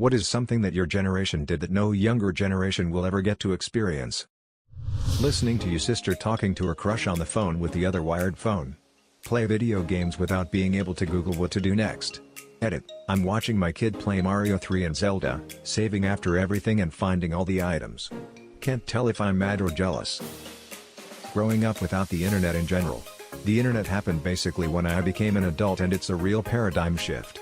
What is something that your generation did that no younger generation will ever get to experience? Listening to your sister talking to her crush on the phone with the other wired phone. Play video games without being able to Google what to do next. Edit, I'm watching my kid play Mario 3 and Zelda, saving after everything and finding all the items. Can't tell if I'm mad or jealous. Growing up without the internet in general. The internet happened basically when I became an adult, and it's a real paradigm shift.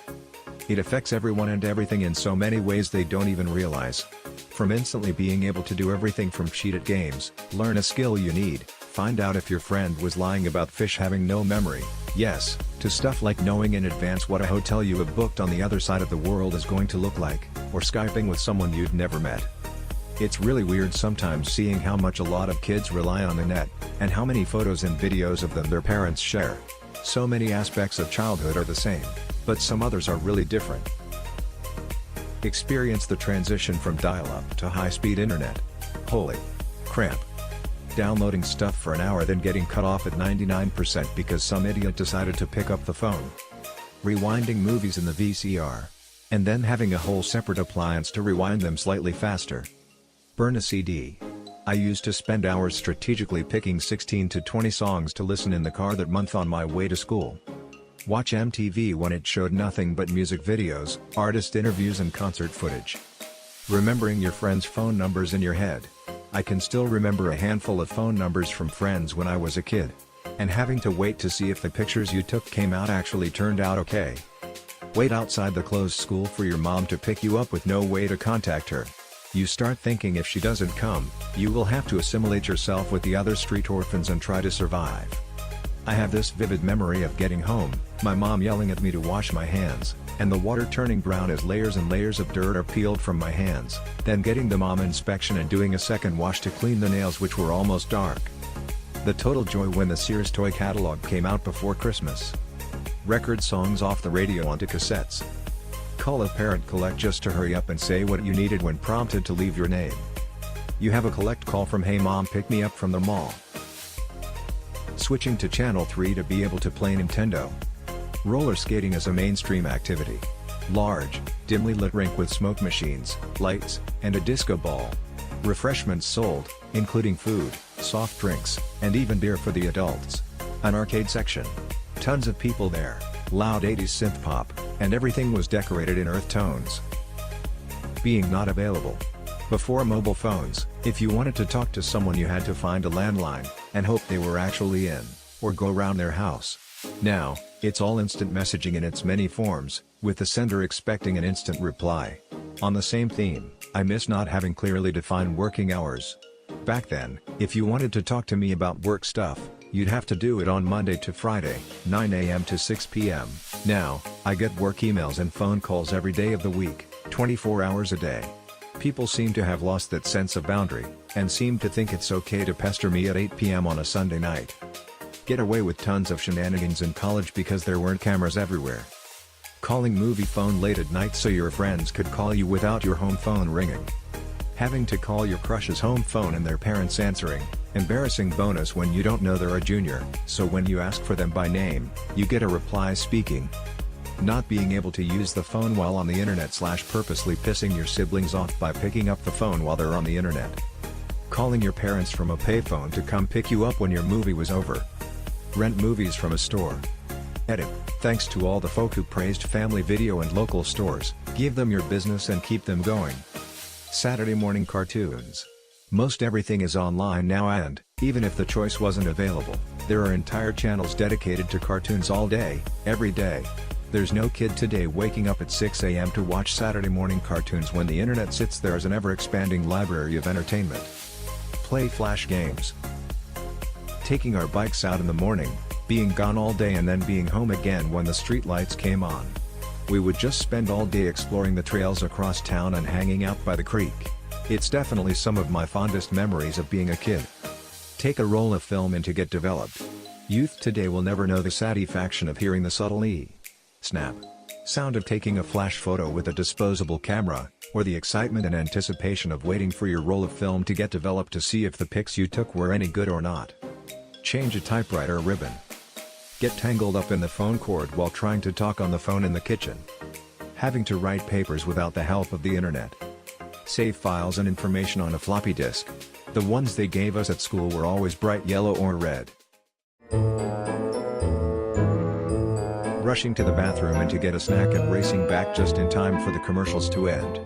It affects everyone and everything in so many ways they don't even realize. From instantly being able to do everything from cheat at games, learn a skill you need, find out if your friend was lying about fish having no memory, yes, to stuff like knowing in advance what a hotel you have booked on the other side of the world is going to look like, or Skyping with someone you'd never met. It's really weird sometimes seeing how much a lot of kids rely on the net, and how many photos and videos of them their parents share. So many aspects of childhood are the same, but some others are really different. Experience the transition from dial-up to high-speed internet. Holy crap. Downloading stuff for an hour, then getting cut off at 99% because some idiot decided to pick up the phone. Rewinding movies in the VCR. And then having a whole separate appliance to rewind them slightly faster. Burn a CD. I used to spend hours strategically picking 16 to 20 songs to listen in the car that month on my way to school. Watch MTV when it showed nothing but music videos, artist interviews and concert footage. Remembering your friends' phone numbers in your head. I can still remember a handful of phone numbers from friends when I was a kid. And having to wait to see if the pictures you took came out actually turned out okay. Wait outside the closed school for your mom to pick you up with no way to contact her. You start thinking if she doesn't come, you will have to assimilate yourself with the other street orphans and try to survive. I have this vivid memory of getting home, my mom yelling at me to wash my hands, and the water turning brown as layers and layers of dirt are peeled from my hands, then getting the mom inspection and doing a second wash to clean the nails which were almost dark. The total joy when the Sears toy catalog came out before Christmas. Record songs off the radio onto cassettes. Call a parent collect just to hurry up and say what you needed when prompted to leave your name. You have a collect call from "Hey mom, pick me up from the mall." Switching to Channel 3 to be able to play Nintendo. Roller skating is a mainstream activity. Large, dimly lit rink with smoke machines, lights, and a disco ball. Refreshments sold, including food, soft drinks, and even beer for the adults. An arcade section. Tons of people there, loud 80s synth pop, and everything was decorated in earth tones. Being not available. Before mobile phones, if you wanted to talk to someone you had to find a landline, and hope they were actually in, or go around their house. Now, it's all instant messaging in its many forms, with the sender expecting an instant reply. On the same theme, I miss not having clearly defined working hours. Back then, if you wanted to talk to me about work stuff, you'd have to do it on Monday to Friday, 9 a.m. to 6 p.m. Now, I get work emails and phone calls every day of the week, 24 hours a day. People seem to have lost that sense of boundary, and seem to think it's okay to pester me at 8 p.m. on a Sunday night. Get away with tons of shenanigans in college because there weren't cameras everywhere. Calling movie phone late at night so your friends could call you without your home phone ringing. Having to call your crush's home phone and their parents answering. Embarrassing bonus when you don't know they're a junior, so when you ask for them by name, you get a reply speaking. Not being able to use the phone while on the internet / purposely pissing your siblings off by picking up the phone while they're on the internet. Calling your parents from a payphone to come pick you up when your movie was over. Rent movies from a store. Edit, thanks to all the folk who praised Family Video and local stores, give them your business and keep them going. Saturday morning cartoons. Most everything is online now, and, even if the choice wasn't available, there are entire channels dedicated to cartoons all day, every day. There's no kid today waking up at 6 a.m. to watch Saturday morning cartoons when the internet sits there as an ever-expanding library of entertainment. Play flash games. Taking our bikes out in the morning, being gone all day and then being home again when the street lights came on. We would just spend all day exploring the trails across town and hanging out by the creek. It's definitely some of my fondest memories of being a kid. Take a roll of film in to get developed. Youth today will never know the satisfaction of hearing the subtle snap sound of taking a flash photo with a disposable camera, or the excitement and anticipation of waiting for your roll of film to get developed to see if the pics you took were any good or not. Change a typewriter ribbon. Get tangled up in the phone cord while trying to talk on the phone in the kitchen. Having to write papers without the help of the internet. Save files and information on a floppy disk. The ones they gave us at school were always bright yellow or red. Rushing to the bathroom and to get a snack and racing back just in time for the commercials to end.